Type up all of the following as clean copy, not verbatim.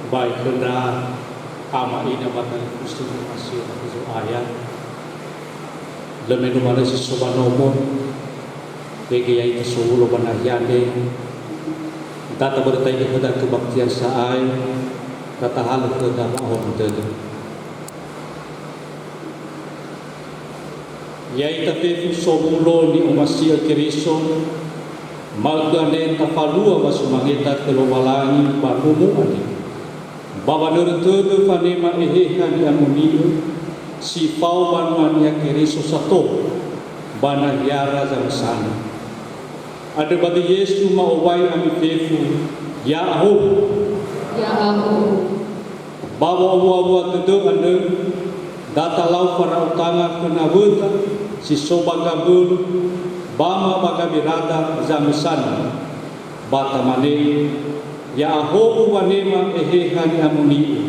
Baik benda kama ina batan Gusti masih aku ayat lemenu mana si sobanomo bagi yang kesulo banahyane tata bertai kepada kebaktian saai tata hal kepada bahon tadi yai tapi sobulo ni umasia keriso malgane tapalua basumangita kelowalangi barumu adi Baba nurtudu fanema ehehan yamunio si pau banuan ya keriso sato bana yara zamsana ada bagi Yesu maowai ami fefu ya aho Baba awa tudu ande data lau para utanga kena buta si soba kabul bama baga birada zamsana bata mane Ya ahohu wanema ehehan amuni.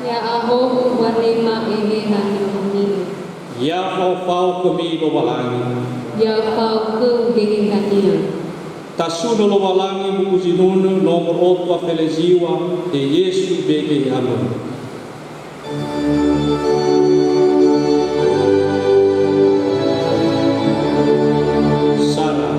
Ya ahohu wanema ehehan amuni. Ya fau kami lowalangi. Ya fau ke hehehania. Tasuno lowalangi mukuzinuno nomor otwa feleziwa de Yesu bege amun. Sana.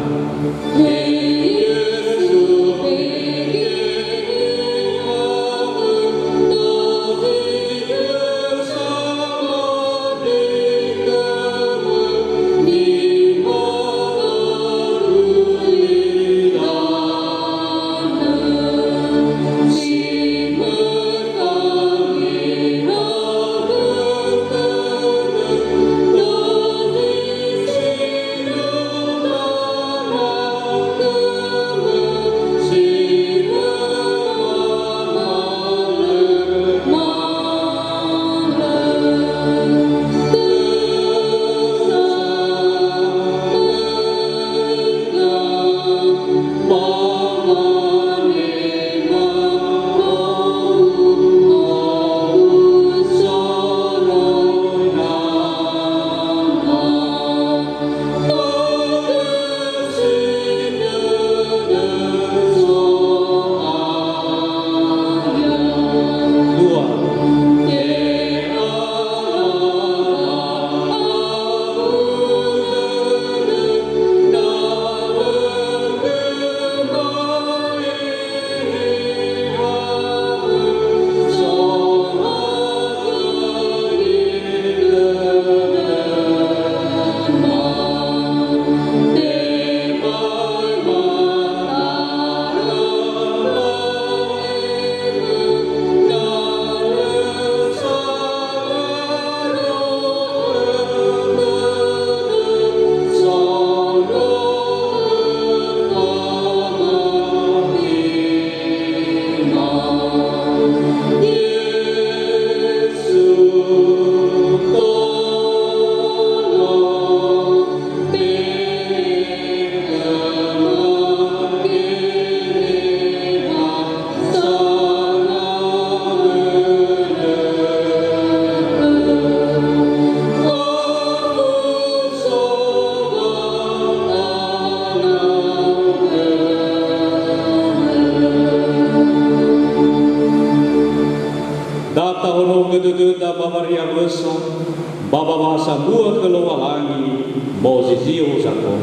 Baba masa buat kelowalangi bozizio zako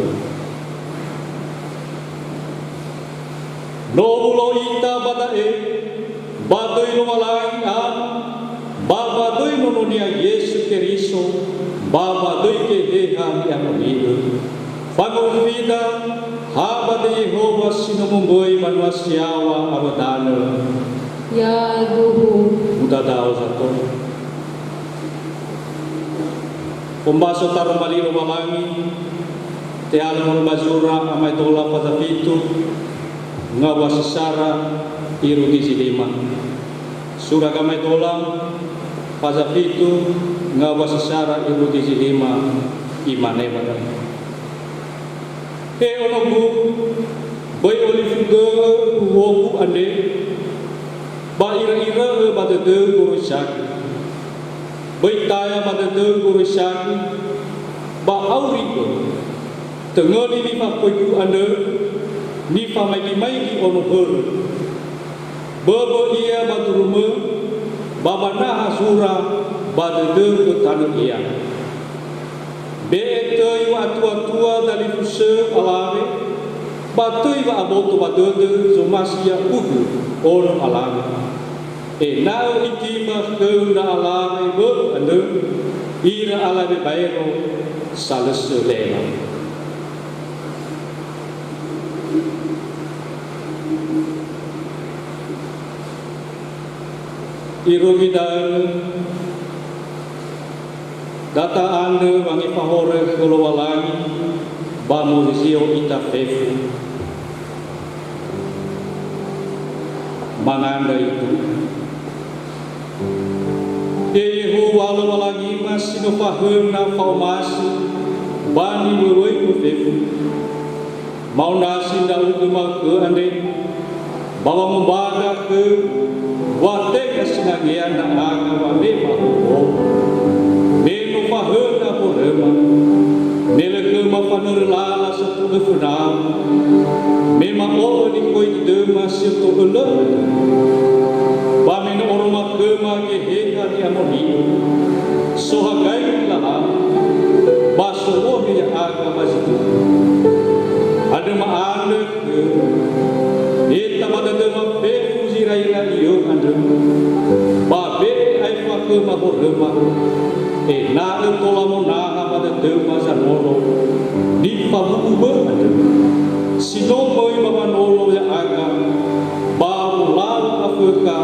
no ulo ita badae badoi lowalangi an baba doi nononia Yesu Keriso baba doi kehehan yang unido pangun vida haba de Yehova sinumumboi manuasiawa abadana Ya Guru udadao zako Pembaso tarong malino malangi, tealo mazura amay tola padapitu, nga wasisara iru disilima. Sura gamay tola padapitu, nga wasisara iru disilima imanema. He onogu, boy olifuga uwoku ane, ba ira-ira badade kurusyak. Baik taya pada guru syaki aurigo tengoli ni fa poiku ande ni fa mai ono hur bebo ia baturume babana hasura badeder ke tanu ia beete yu atua dari fuse alare batui wa aboto badeder zomasia ugu ono alare nao ikima ke na alare be ande ira alare baero salese lema irogidan data ande wangi pahore kelowalangi bamuzio ita fefu manganda itu Yehu walau walangi masih nufahum na faumasi bani beroi fefu mau nasi dah ukuma ke ande bawa membaga ke wate kesenangian na aga wa mema ho meno pahun na porema mele ke mafanur lala satu defenam mema o ni koi de masih to ule ba meno oroma ke ma ke heka ni amoni sohagai lala baso o ni aga majitu ada ma ande ke eta pada de ma pe fuzirai la dio ande ba be ai fa ke ma borema na tola mo na pada de ma sanoro di fa bu be ande sino moi ma nolo ya aga ba la afrika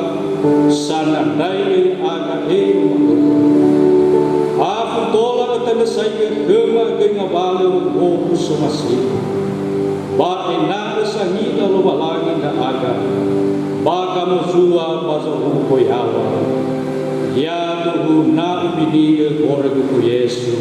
sana dai aga e afu tola atana sai ke ma ke ngabale ho sumasi ba ina sangi lo balangi na aga ba kamu suwa paso ko yawa ya tu na bini gore ku Yesu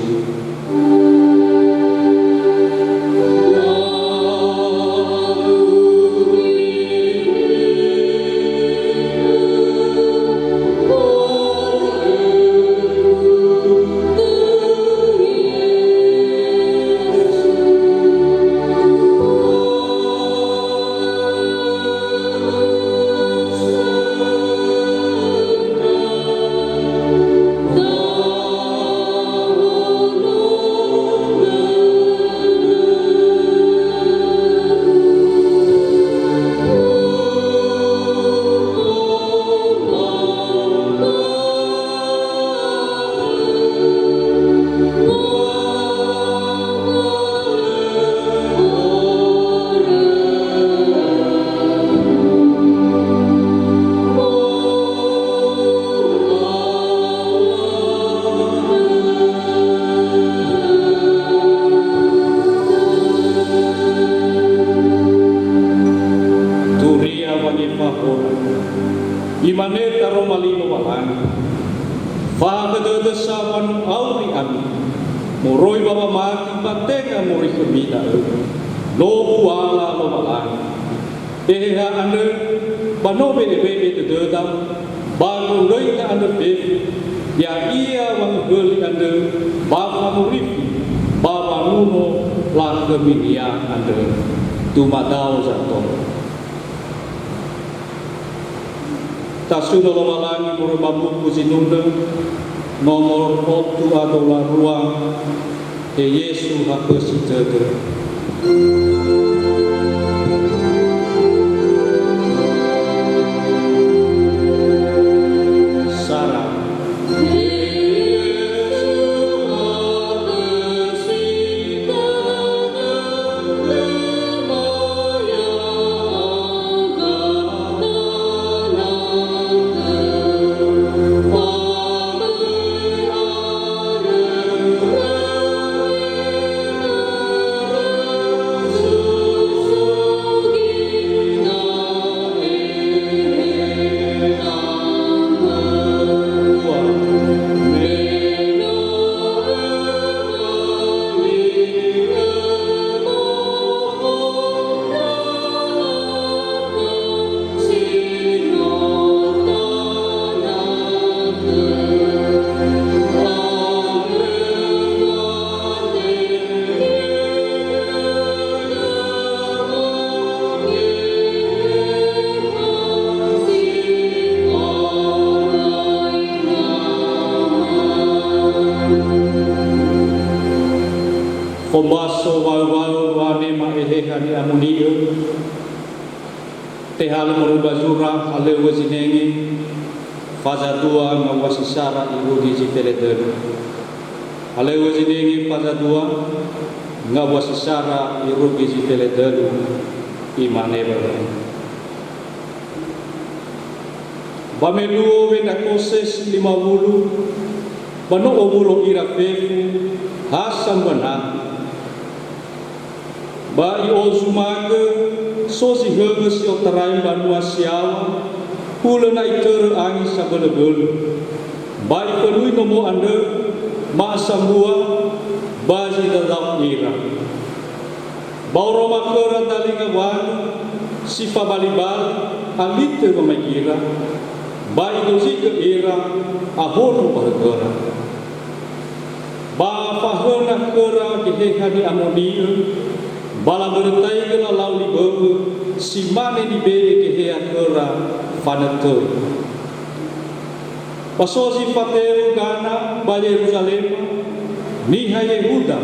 imaneta romalino walangi faga de sawan auri ami moroi baba mati pateka mori kemida lo wala lo walangi eha ande banobe ebe te deda bano loita ande bef ya ia wang geli ande baba murifi baba nuno la kemidia ande tumadau zato Tasudo lomalangi murubabu kuzinunda nomor 4 adalah ruang Yesus hakesitete. Oh Pembaso wau-wau wane maeheha ni amunia. Te halu merubah zura hale wazinengi. Faza dua ngawasisara ibu gizi teledenu. Hale wazinengi faza dua ngawasisara ibu gizi teledenu. Imane bala. Bameluo wena koses 50 bano omulo ira fefu hasam bana ba i o sumaga sosi heges yo teraim banua siawa hula na itere angi sabelebel ba i penui nomo ande ma sambua bazi dadap ira bauroma kera dalinga wan sifa balibal alite mamikira ba idozi ke ira ahono bahagara ba fahona kera dihehani amonia bala berentai ke lalau li bebe si mane di bede kehea kera fanato pasosi fateu gana ba Yerusalem niha Yehuda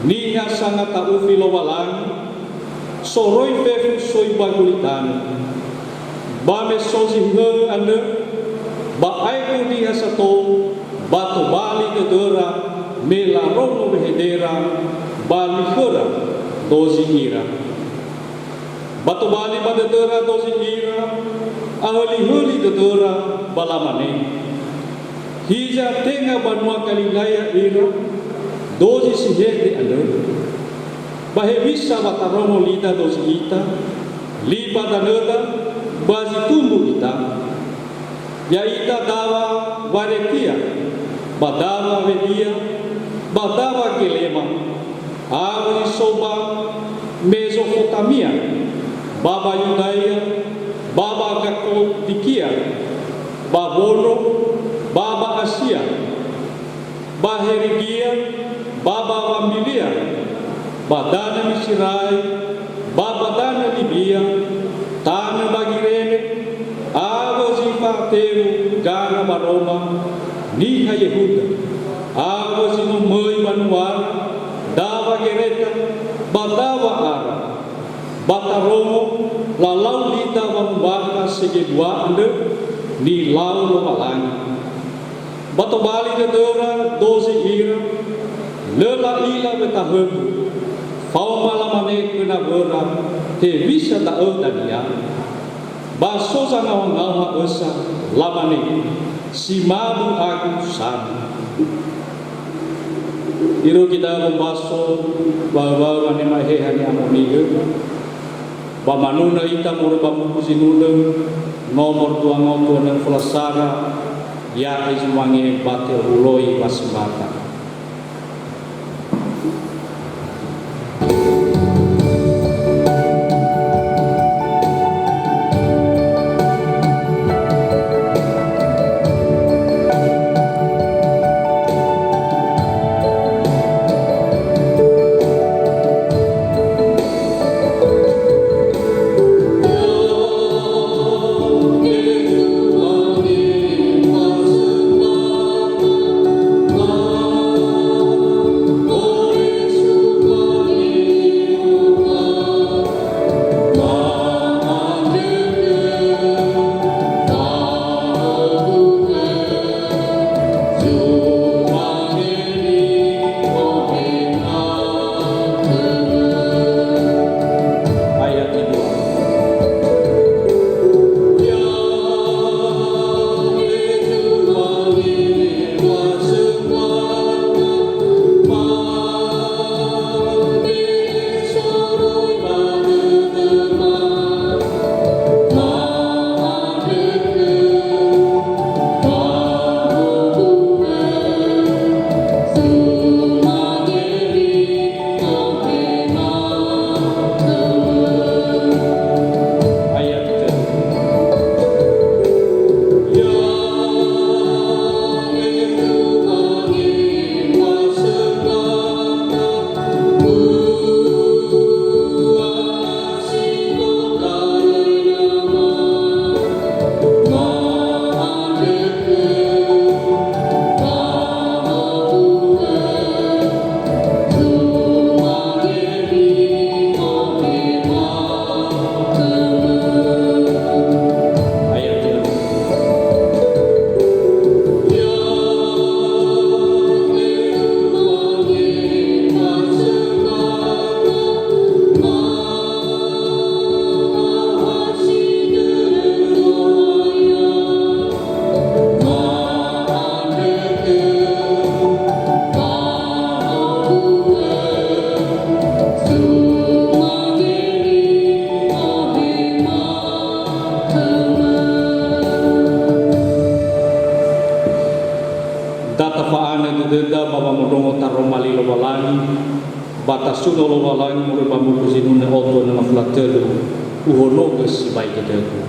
niha sangat taufi lowalangi soroi fefu soi bagulitani ba me sosi he ane ba aiku di hasato ba to bali ke dera me la rono behedera ba lihera dozi ira ba to bali ba de dera dozi ira ahli huli de dera balamane hija tenga banua kalinaya ira dozi sihete ane ba he bisa ba taromo lida dozi ita liba danela bazi tumbuh kita ya ita dawa warekia badawa vedia badawa gelema awi soba Mesopotamia baba Yudaya baba Kappadokia babono baba Asia baherigia baba Wambilia badana Misirai baba dana Libya tanah bagi rene awo zifa teu gana baroma niha Yehuda awo sinu moi manuar dawa gereta badawa ara bataromo lalau lita wambaka sege dua ande ni lau lomalangi bato bali de dora dozi ira lela ila betahebu fau malamane kena bera te bisa tak dania baso sana ngawa esa lamane si mabu aku sana iro kita membaso bahwa mane mahe hani amoniga ba manuna ita murba mukusinule nomor 2 ngoto dan fulasara ya izmange batel uloi basmata. Oh Batasun olo walangi mure bamu kuzinu na oto na maflatelu uhono ke si baik kita.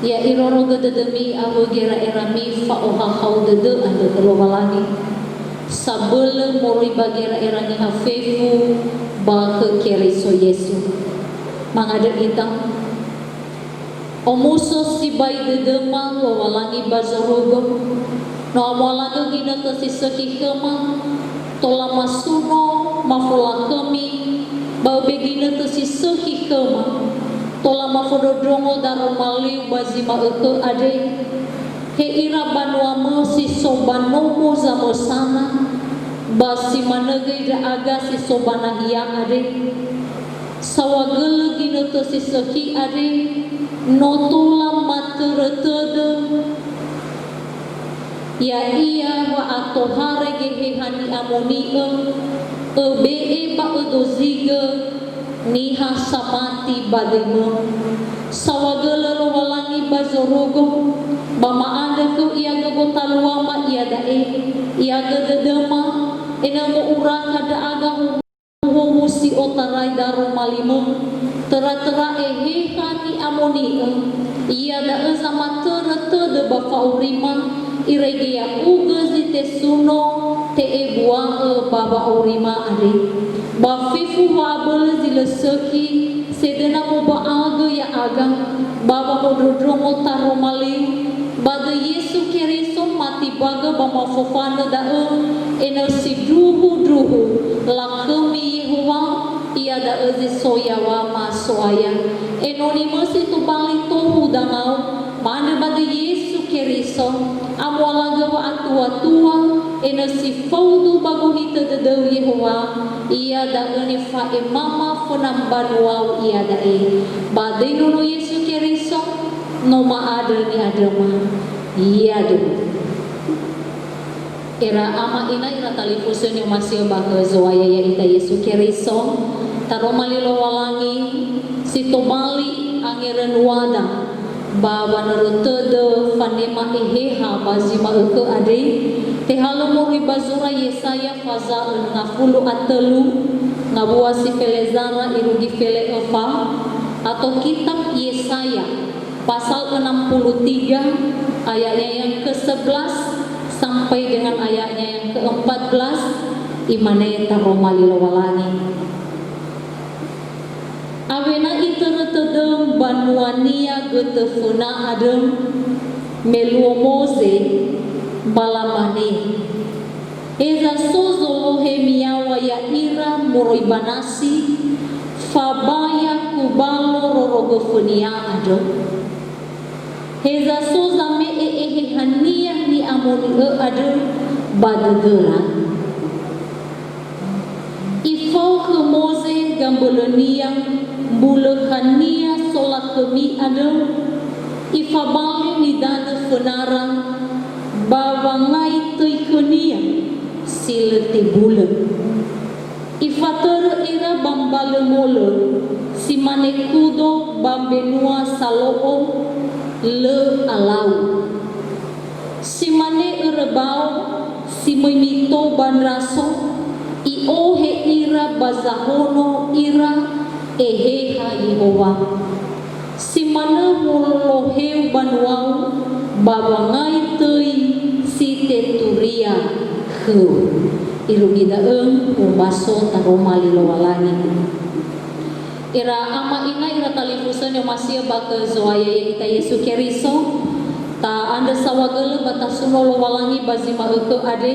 Ya iroro gededemi awo gera erami fa oha hau dede anda telowalani sabele moroi bagera erani hafefu ba ke kereso Yesu mangada itang omuso si bai dedema wawalangi bazorogo no amwalanga gina tesisaki kema tola masuno mafola kemi bau begina tesisaki kema tola mafododrongo daromali bazima eke ade he ira banua si sobanomo zamosana basi manege da aga si sobana hiya ade sawagele gina tesisaki ade no tola materetede ya iya wa atohare gehe hani amoni ebe ba edoziga niha samati bademo sawagala walangi bazorogo bama anda ke ia gago taluama ia dae ia gadedema ena mo urang kada aga ho si otarai daru malimo tera-tera ehe hani amoni ia da sama tera de bafa urima iregia uga zite suno te ebua baba urima ade ba fifu wabel zile seki sedena mo ba aga ya aga baba mo drodromo taromali bada Yesu Keriso mati baga ba mafofana da ena si druhu lakemi Yehuwa ia ia da ezi soyawa masoaya enoni mesi tu bali tu dangau mana bade Yesu Keriso amwala gawa atua ena si faudu bagu hita dedau Yehowa ia da eni fa mama fonamban wau ia da bade nono Yesu Keriso no ma ada ni adama ia do era ama ina ira talifusen yang masih bahwa zoaya ya ita Yesu Keriso taromali lowalangi si tomali angiran wada bawa nerutede fanema eheha bazima uke ade tehalo mori bazura Yesaya faza ngafulu atelu ngabua si felezara irugi fele efa atau kitab Yesaya pasal 63 ayatnya yang ke-11 sampai dengan ayatnya yang ke-14 imane taromali lawalani awena iteretedem banuania getefuna adem meluo Mose balamane eza sozo hemiawa ya ira moroibanasi fabaya kubalo rorogofenia adem heza soza me hania ni amoni ade badegera ifau ke Mose gambolonia bulekania solat kemi ade ifabali ni dana fenara bawangai tuikenia sileti bulan ifater era bambale mole simane kudo bambenua saloo le alau simane erebau simimito banraso i ohe ira bazahono ira eheha Yehowa simane muloheu banuau babangai tei site turia heu irugida umaso taromali lowalani ira ama ina ira talifusan yang masih baka zoaya yang ita Yesu Keriso ta anda sawagele batasuno lo walangi bazima eke ade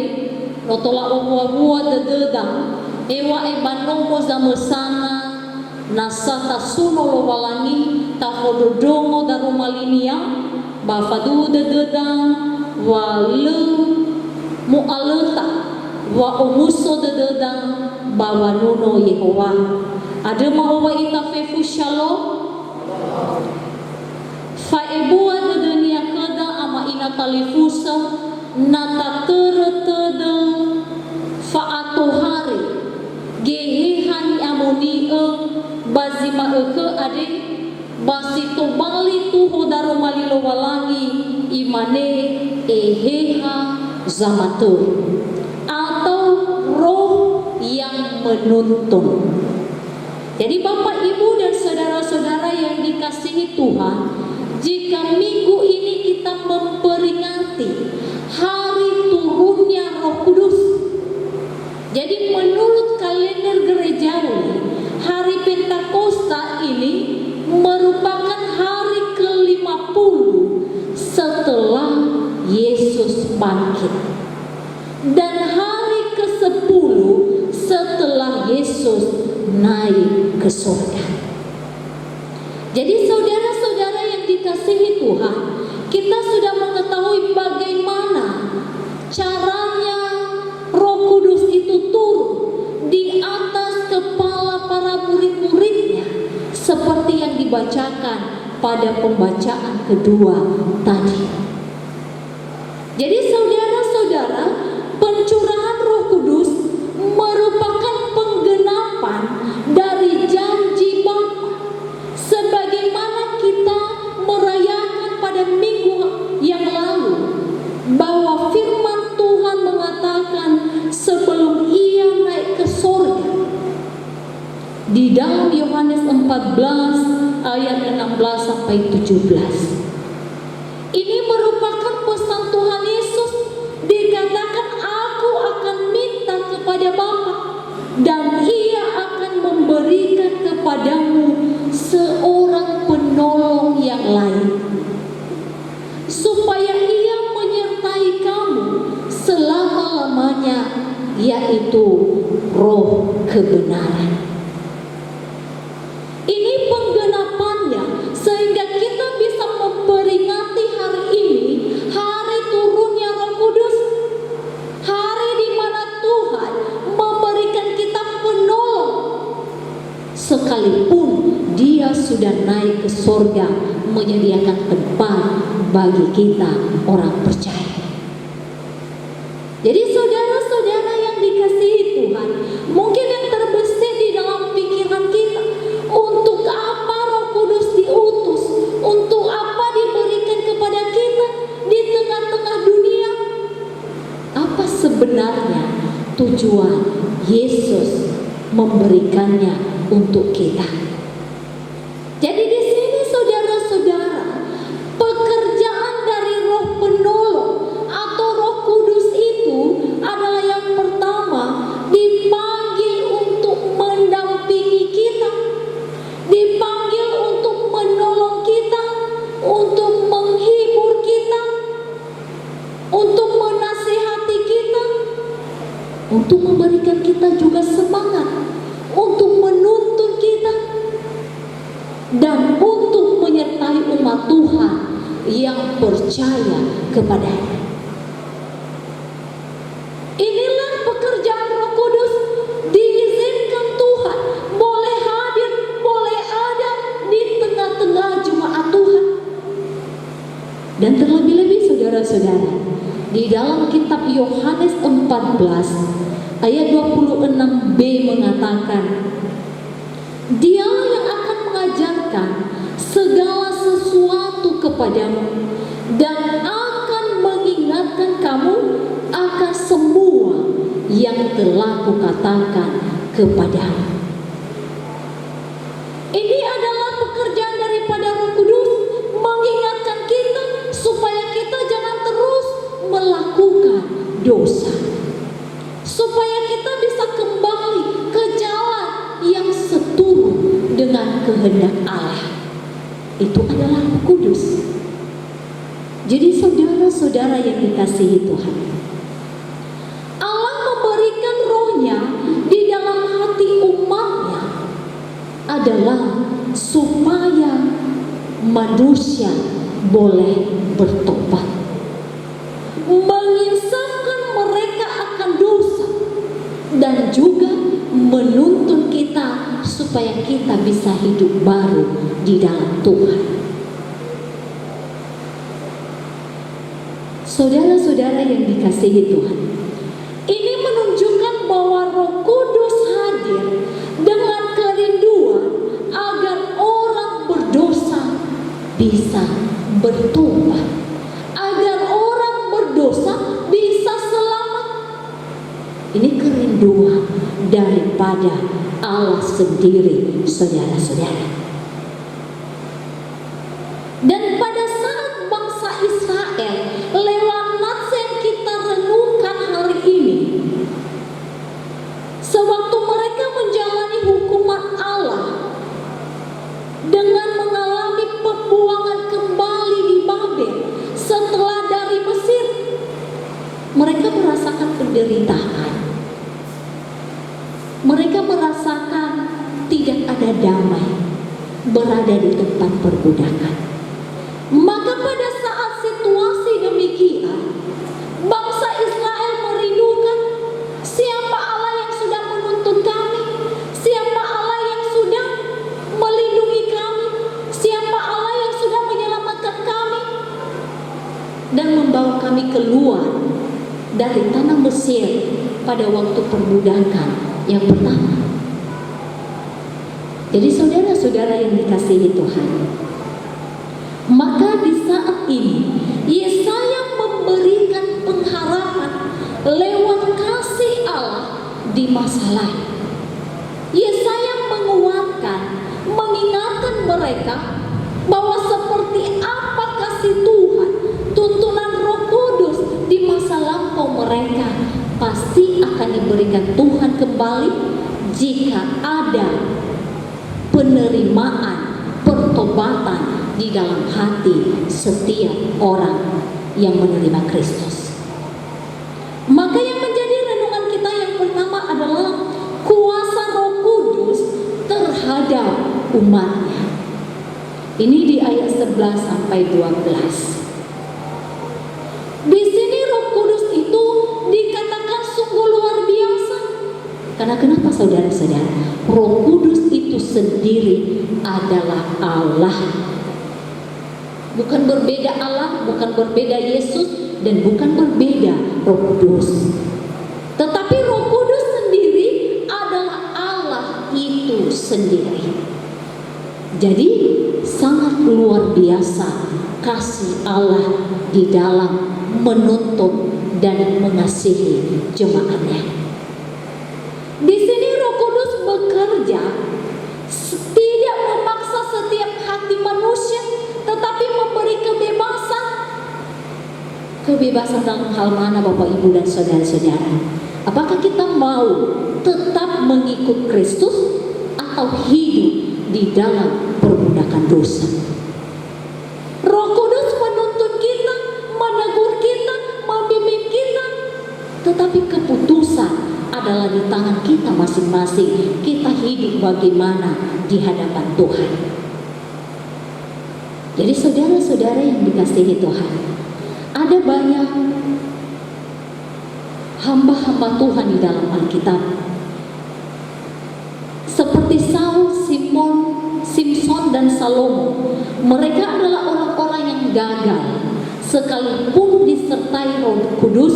rotola owa dededa ewa banomo zamesana nasa tasuno lo walangi ta hododongo darumalinia bafadu dededa wale mualeta wa omuso dededa bawanuno Yehowa ada mawa ita fefu shalom fa ebua de dunia kada ama ina talifusa nata teretede fa atohari gehehan amoni bazima eke ade basito bali tuho daromali lowalangi imane eheha zamatur atau roh yang menuntun. Jadi Bapak Ibu dan saudara-saudara yang dikasihi Tuhan, jika minggu ini kita memperingati hari turunnya Roh Kudus. Jadi menurut kalender gerejawi, hari Pentakosta ini merupakan hari ke-50 setelah Yesus bangkit. Dan hari ke-10 setelah Yesus naik ke surga. Jadi saudara-saudara yang dikasihi Tuhan, kita sudah mengetahui bagaimana caranya Roh Kudus itu turun di atas kepala para murid-muridnya seperti yang dibacakan pada pembacaan kedua tadi. Jadi saudara-saudara, pencurahan Roh Kudus merupakan penggenapan dari janji Bapa, sebagaimana kita merayakan pada minggu yang lalu bahwa firman Tuhan mengatakan sebelum ia naik ke surga di dalam Yohanes 14 ayat 16 sampai 17. Ini merupakan pesan Tuhan Yesus, dikatakan aku akan minta kepada Bapa dan ia akan memberikan kepadamu seorang penolong yang lain supaya ia menyertai kamu selama-lamanya, yaitu Roh kebenaran. surga menyediakan tempat bagi kita orang percaya. Jadi saudara-saudara yang dikasihi Tuhan, mungkin yang terbesit di dalam pikiran kita, untuk apa Roh Kudus diutus? Untuk apa diberikan kepada kita di tengah-tengah dunia? Apa sebenarnya tujuan Yesus memberikannya untuk kita? Jadi di sini saudara-saudara, pekerjaan dari Roh Penolong atau Roh Kudus itu adalah yang pertama, dipanggil untuk mendampingi kita, dipanggil untuk menolong kita, untuk menghibur kita, untuk menasihati kita, untuk memberikan kita juga semangat, untuk menuntun kita, dan untuk menyertai umat Tuhan yang percaya kepadanya. Inilah pekerjaan Roh Kudus. Diizinkan Tuhan boleh hadir, boleh ada di tengah-tengah jemaat Tuhan. Dan terlebih-lebih saudara-saudara, di dalam kitab Yohanes 14 ayat 26b mengatakan, Dialah yang akan mengajarkan segala sesuatu kepadamu dan akan mengingatkan kamu akan semua yang telah kukatakan kepadamu. Ini adalah pekerjaan daripada Roh Kudus, mengingatkan kita supaya kita jangan terus melakukan dosa, supaya kita bisa kembali ke jalan yang seturut dengan kehendak Allah. Itu adalah Roh Kudus. Jadi saudara-saudara yang dikasihi Tuhan, Allah memberikan Roh-Nya di dalam hati umat-Nya adalah supaya manusia boleh bertobat, menginsafkan mereka akan dosa, dan juga menuntun kita supaya kita bisa hidup baru di dalam Tuhan. Saudara-saudara yang dikasihi Tuhan, ini menunjukkan bahwa Roh Kudus hadir dengan kerinduan agar orang berdosa bisa bertobat, agar orang berdosa bisa selamat. Ini kerinduan daripada Allah sendiri, saudara-saudara. Dan pada saat bangsa Israel lewat nats yang kita renungkan hari ini, sewaktu mereka menjalani hukuman Allah dengan mengalami pembuangan kembali di Babel setelah dari Mesir, mereka merasakan penderitaan. Mereka merasakan tidak ada damai, berada di tempat perbudakan. Maka pada saat situasi demikian, bangsa Israel merindukan, siapa Allah yang sudah menuntun kami, siapa Allah yang sudah melindungi kami, siapa Allah yang sudah menyelamatkan kami dan membawa kami keluar dari tanah Mesir pada waktu perbudakan yang pertama. Jadi saudara-saudara yang dikasihi Tuhan, maka di saat ini Yesaya memberikan pengharapan lewat kasih Allah di masa lalu. Yesaya menguatkan, mengingatkan mereka bahwa seperti apa kasih Tuhan, tuntunan Roh Kudus di masa lampau mereka pasti akan diberikan Tuhan kembali jika ada penerimaan, pertobatan di dalam hati setiap orang yang menerima Kristus. Maka yang menjadi renungan kita yang pertama adalah kuasa Roh Kudus terhadap umatnya. Ini di ayat 11 sampai 12. Di sini Roh Kudus itu dikatakan sungguh luar biasa, Karena kenapa saudara-saudara? Roh Kudus itu sendiri adalah Allah. Bukan berbeda Allah, bukan berbeda Yesus, dan bukan berbeda Roh Kudus. Tetapi Roh Kudus sendiri adalah Allah itu sendiri. Jadi sangat luar biasa kasih Allah di dalam menuntun dan mengasihi jemaatnya. Di sini Roh Kudus bekerja tidak memaksa setiap hati manusia, tetapi memberi kebebasan. Kebebasan dalam hal mana Bapak Ibu dan saudara-saudara? Apakah kita mau tetap mengikut Kristus atau hidup di dalam perbudakan dosa? Roh Kudus menuntun kita, menegur kita, membimbing kita, tetapi keputusan adalah di tangan kita masing-masing. Kita hidup bagaimana di hadapan Tuhan. Jadi saudara-saudara yang dikasihi Tuhan, ada banyak hamba-hamba Tuhan di dalam Alkitab, seperti Saul, Simson dan Salomo. Mereka adalah orang-orang yang gagal sekalipun disertai Roh Kudus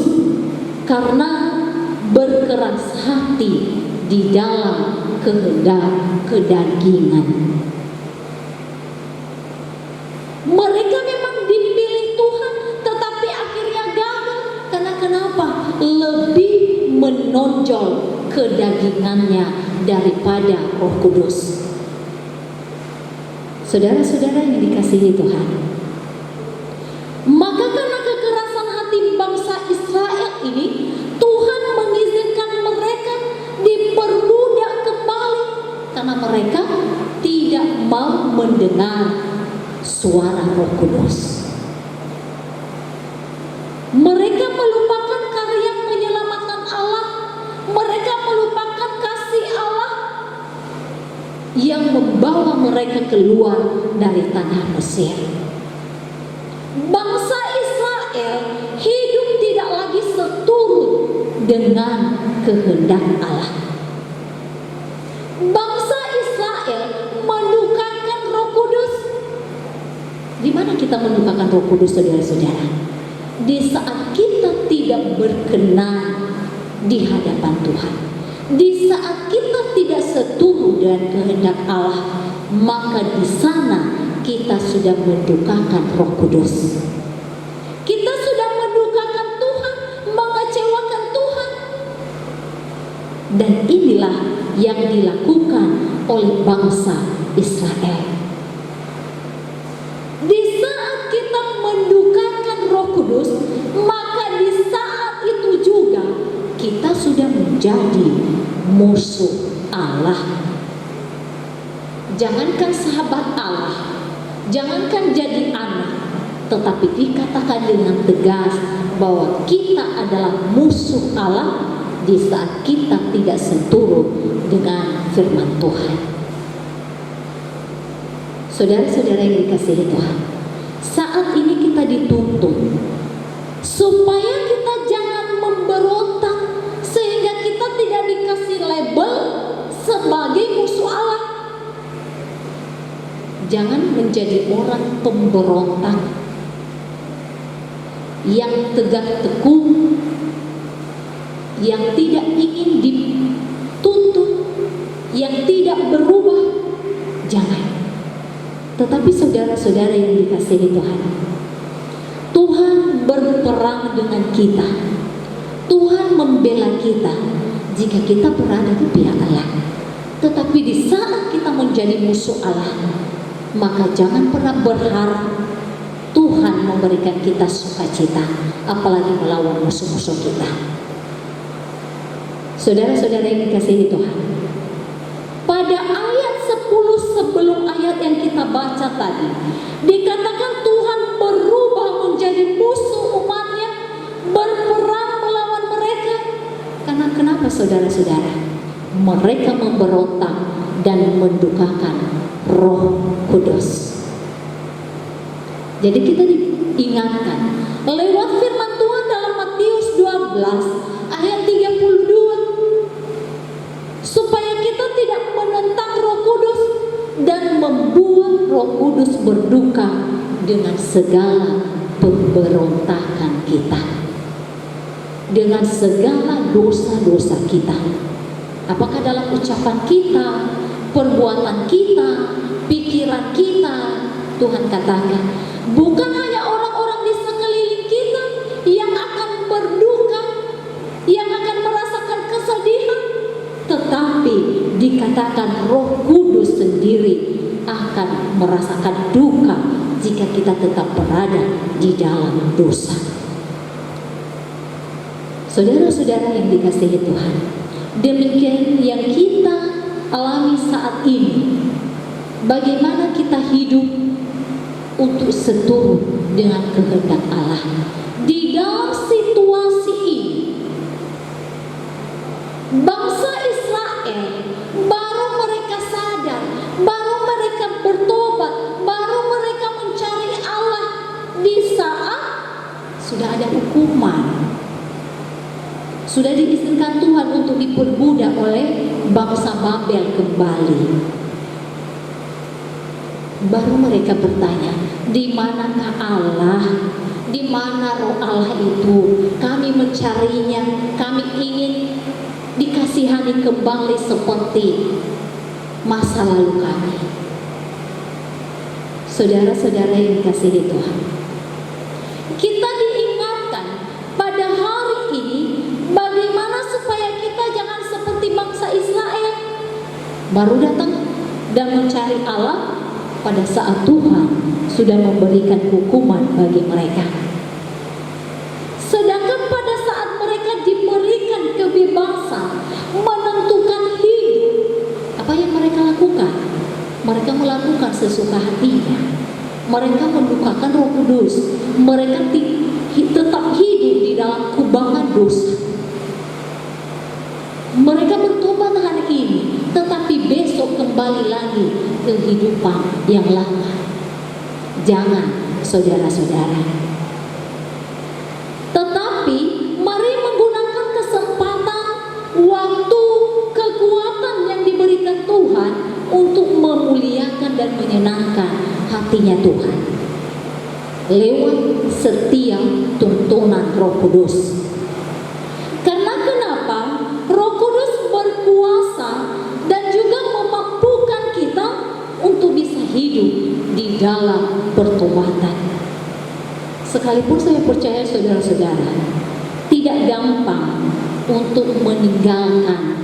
karena berkeras hati di dalam kehendak kedagingan. Mereka memang dipilih Tuhan, tetapi akhirnya gagal. Karena kenapa? Lebih menonjol kedagingannya daripada Roh Kudus. Saudara-saudara yang dikasihi Tuhan, maka karena kekerasan hati bangsa Israel ini, Tuhan mengizinkan mereka diperbudak kembali karena mereka tidak mau mendengar suara Roh Kudus. Mereka melupakan karya penyelamatan Allah. Mereka melupakan kasih Allah yang membawa mereka keluar dari tanah Mesir. Bangsa Israel hidup tidak lagi seturut dengan kehendak Allah. Bangsa Israel mendukakan Roh Kudus. Di mana kita mendukakan Roh Kudus, saudara-saudara? Di saat kita tidak berkenan di hadapan Tuhan, di saat kita tidak seturut dengan kehendak Allah, maka di sana kita sudah mendukakan Roh Kudus. Kita sudah mendukakan Tuhan, mengecewakan Tuhan. Dan inilah yang dilakukan oleh bangsa Israel. Di saat kita mendukakan Roh Kudus, maka di saat itu juga kita sudah menjadi musuh Allah. Jangankan sahabat Allah, jangankan jadi anak, tetapi dikatakan dengan tegas bahwa kita adalah musuh Allah di saat kita tidak seturut dengan firman Tuhan. Saudara-saudara yang dikasihi Tuhan, saat ini kita dituntun supaya kita jangan memberontak, sehingga kita tidak dikasih label sebagai musuh Allah. Jangan menjadi orang pemberontak yang tegak tekuh, yang tidak ingin dituntut, yang tidak berubah. Jangan. Tetapi saudara-saudara yang dikasihi Tuhan, Tuhan berperang dengan kita. Tuhan membela kita jika kita berada di pihak Allah. Tetapi di saat kita menjadi musuh Allah, maka jangan pernah berharap Tuhan memberikan kita sukacita, apalagi melawan musuh-musuh kita. Saudara-saudara yang dikasihi Tuhan, pada ayat 10 sebelum ayat yang kita baca tadi, dikatakan Tuhan berubah menjadi musuh umatnya, berperang melawan mereka. Karena kenapa saudara-saudara? Mereka memberontak dan mendukakan Roh Kudus. Jadi kita diingatkan lewat firman Tuhan dalam Matius 12 ayat 32. dan membuat Roh Kudus berduka dengan segala pemberontakan kita, dengan segala dosa-dosa kita. Apakah dalam ucapan kita, perbuatan kita, pikiran kita? Tuhan katakan, bukan hanya orang-orang di sekeliling kita yang akan berduka, yang akan merasakan kesedihan, tetapi dikatakan Roh Kudus sendiri akan merasakan duka jika kita tetap berada di dalam dosa. Saudara-saudara yang dikasihi Tuhan, demikian yang kita alami saat ini. Bagaimana kita hidup untuk seturut dengan kehendak Allah di dalam situasi ini. Bangsa Israel baru mereka sadar, baru mereka bertobat, baru mereka mencari Allah di saat sudah ada hukuman, sudah diizinkan Tuhan untuk diperbudak oleh bangsa Babel kembali. Baru mereka bertanya, di manakah Allah? Di mana Roh Allah itu? Kami mencarinya, kami ingin dikasihani kembali seperti masa lalu kami. Saudara-saudara yang dikasihi Tuhan, kita diingatkan pada hari ini bagaimana supaya kita jangan seperti bangsa Israel, baru datang dan mencari Allah pada saat Tuhan sudah memberikan hukuman bagi mereka. Sedangkan pada saat mereka diberikan kebebasan menentukan hidup, apa yang mereka lakukan? Mereka melakukan sesuka hatinya. Mereka mendukakan Roh Kudus. Mereka tetap hidup di dalam kubangan dosa. Mereka bertobat hari ini, tetapi besok kembali lagi kehidupan yang lama. Jangan, saudara-saudara. Tetapi mari menggunakan kesempatan, waktu, kekuatan yang diberikan Tuhan untuk memuliakan dan menyenangkan hatinya Tuhan lewat setiap tuntunan Roh Kudus. Karena kenapa? Roh Kudus berkuasa dan juga memampukan kita untuk bisa hidup di dalam pertobatan. Sekalipun saya percaya saudara-saudara, tidak gampang untuk meninggalkan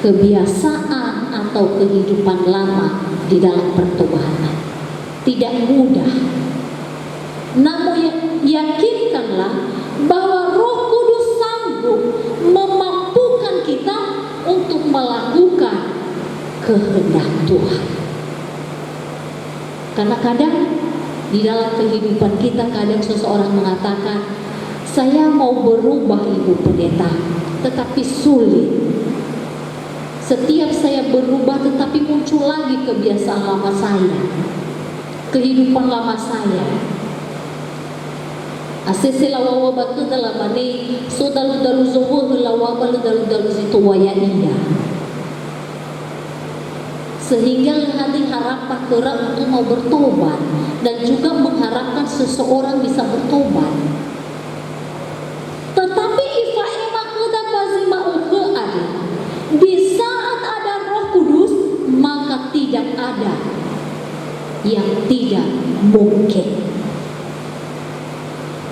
kebiasaan atau kehidupan lama di dalam pertobatan. Tidak mudah. Namun yakinkanlah bahwa Roh Kudus sanggup memampukan kita untuk melakukan kehendak Tuhan. Karena kadang di dalam kehidupan kita, kadang seseorang mengatakan, saya mau berubah Ibu Pendeta, tetapi sulit. Setiap saya berubah tetapi muncul lagi kebiasaan lama saya, kehidupan lama saya. Asese lawawa batu dalam mani sodalu-dalu zowo lawa dalu-dalu situ wayania. Sehingga hati harapan gerak untuk mau bertobat dan juga mengharapkan seseorang bisa bertobat. Tetapi ifa ema kuda bazima uke ada. Di saat ada Roh Kudus, maka tidak ada yang tidak mungkin.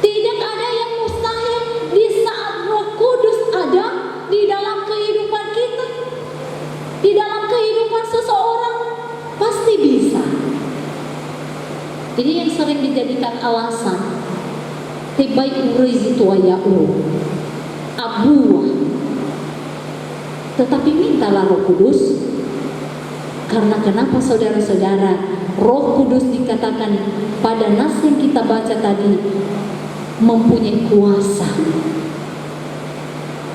Tidak ada yang mustahil di saat Roh Kudus ada di dalam kehidupan kita, di dalam kehidupan seseorang, pasti bisa. Jadi yang sering dijadikan alasan, tibai urizi tuayau, abuah. Tetapi mintalah Roh Kudus. Karena kenapa saudara-saudara, Roh Kudus dikatakan pada nas yang kita baca tadi mempunyai kuasa.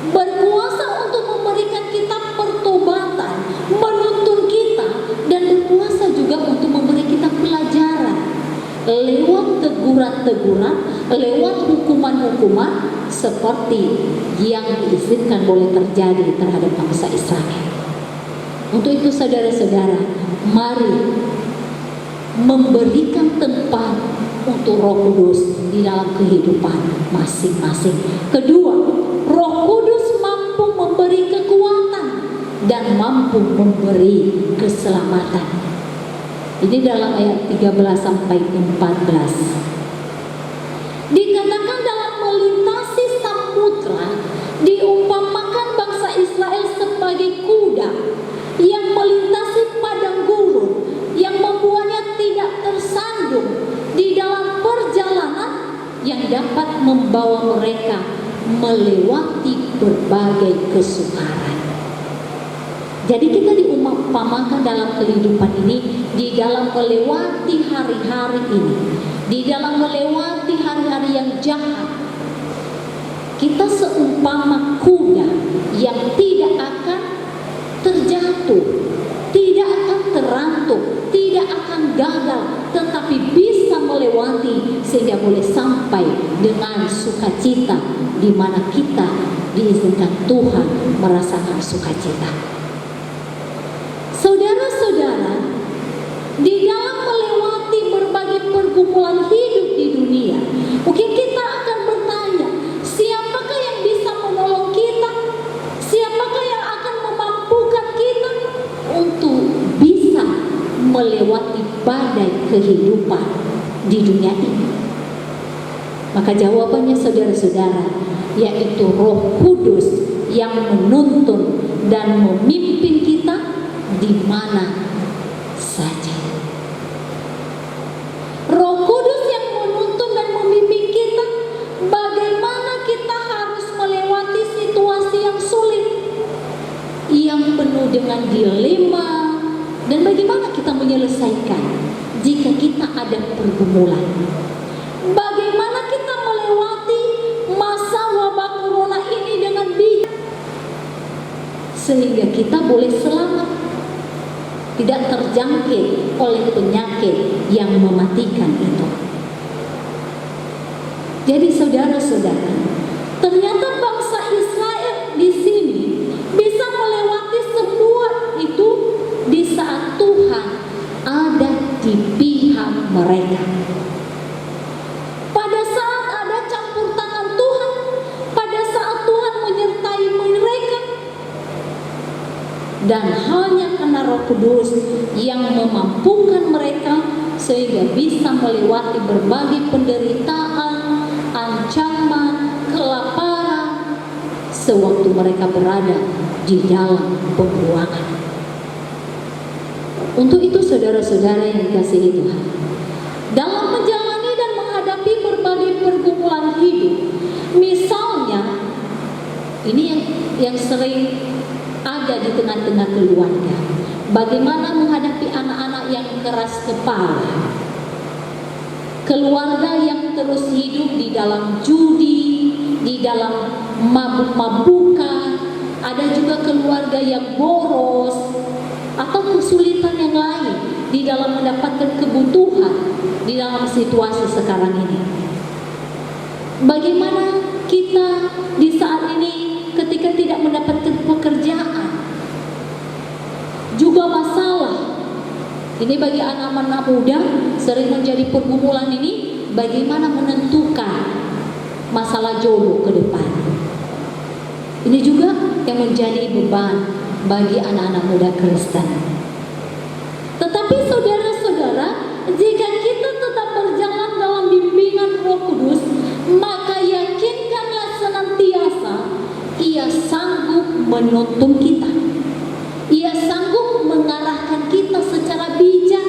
Berkuasa untuk memberikan kita pertobatan, menuntun kita, dan berkuasa juga untuk memberi kita pelajaran lewat teguran-teguran, lewat hukuman-hukuman seperti yang diizinkan boleh terjadi terhadap bangsa Israel. Untuk itu saudara-saudara, mari memberikan tempat untuk Roh Kudus di dalam kehidupan masing-masing. Kedua, Roh Kudus mampu memberi kekuatan dan mampu memberi keselamatan. Ini dalam ayat 13 sampai 14. Dikatakan dalam melintasi samudra, diumpamakan bangsa Israel sebagai kuda yang melintasi padang gurun, yang membuatnya tidak tersandung di dalam perjalanan yang dapat membawa mereka melewati berbagai kesukaran. Jadi kita diumpamakan dalam kehidupan ini, di dalam melewati hari-hari ini, di dalam melewati hari-hari yang jahat, kita seumpama kuda yang tidak akan terjatuh, tidak akan terantuk, tidak akan gagal, tetapi bisa melewati sehingga boleh sampai dengan sukacita, di mana kita diizinkan Tuhan merasakan sukacita. Saudara-saudara, di dalam melewati berbagai pergumulan hidup di dunia, mungkin kita akan bertanya, siapakah yang bisa menolong kita? Siapakah yang akan memampukan kita untuk bisa melewati badai kehidupan di dunia ini? Maka jawabannya saudara-saudara, yaitu Roh Kudus yang menuntun dan memimpin kita di mana saja. Roh Kudus yang menuntun dan membimbing kita bagaimana kita harus melewati situasi yang sulit, yang penuh dengan dilema, dan bagaimana kita menyelesaikan jika kita ada pergumulan. Bagaimana kita melewati masa wabah corona ini dengan bijak sehingga kita boleh selamat, tidak terjangkit oleh penyakit yang mematikan itu. Jadi saudara-saudara, ternyata bangsa Israel di sini bisa melewati semua itu di saat Tuhan ada di pihak mereka. Pada saat ada campur tangan Tuhan, pada saat Tuhan menyertai mereka, dan hanya karena Roh Kudus yang memampukan mereka sehingga bisa melewati berbagai penderitaan, ancaman, kelaparan sewaktu mereka berada di dalam pembuangan. Untuk itu saudara-saudara yang dikasihi Tuhan, dalam menjalani dan menghadapi berbagai pergumulan hidup, misalnya ini yang sering ada di tengah-tengah keluarga, bagaimana menghadapi anak-anak yang keras kepala, keluarga yang terus hidup di dalam judi, di dalam mabuk-mabukan, ada juga keluarga yang boros, atau kesulitan yang lain di dalam mendapatkan kebutuhan di dalam situasi sekarang ini. Bagaimana kita di saat ini ketika tidak mendapatkan pekerjaan, juga masalah ini bagi anak-anak muda sering menjadi pergumulan ini, bagaimana menentukan masalah jodoh ke depan. Ini juga yang menjadi beban bagi anak-anak muda Kristen. Tetapi saudara-saudara, jika kita tetap berjalan dalam bimbingan Roh Kudus, maka yakinkanlah senantiasa Ia sanggup menuntun kita. Ia sanggup mengarahkan kita secara bijak.